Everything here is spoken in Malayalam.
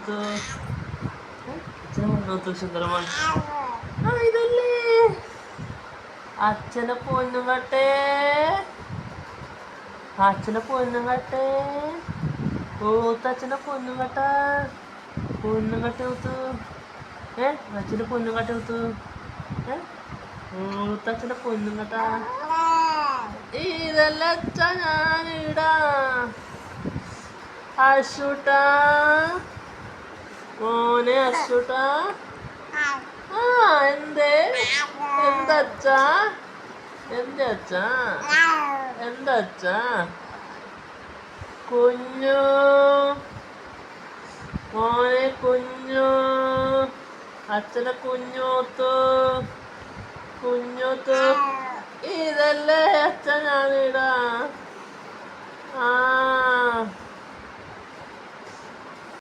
മുന്നൂത്ത് അച്ഛനെ മുന്നൂത്ത് സുന്ദരമാണ്. ആ ഇതല്ലേ അച്ഛനെ പൊന്നും കട്ടേ, അച്ഛനെ പൊന്നും കട്ടേ, ഊത്ത് അച്ഛനെ പൊന്നും കട്ട, പൊന്നും കട്ട ഊത്ത്. അച്ഛൻ്റെ പൊന്നും കട്ട ഊത്ത്. ഊത്ത് അച്ഛൻ്റെ പൊന്നും കട്ട. ഇതല്ല അച്ഛ ഞാനിടാ അശൂട്ടാ, മോനെ അശൂട്ടാ. ആ എന്തേ എന്തച്ചാ, എന്റെ അച്ഛാ, എന്താ അച്ഛാ? കുഞ്ഞു മോനെ കുഞ്ഞു, അച്ഛനെ കുഞ്ഞൂത്തു, കുഞ്ഞൂത്തു. ഇതല്ലേ അച്ഛൻ ഞാനിടാ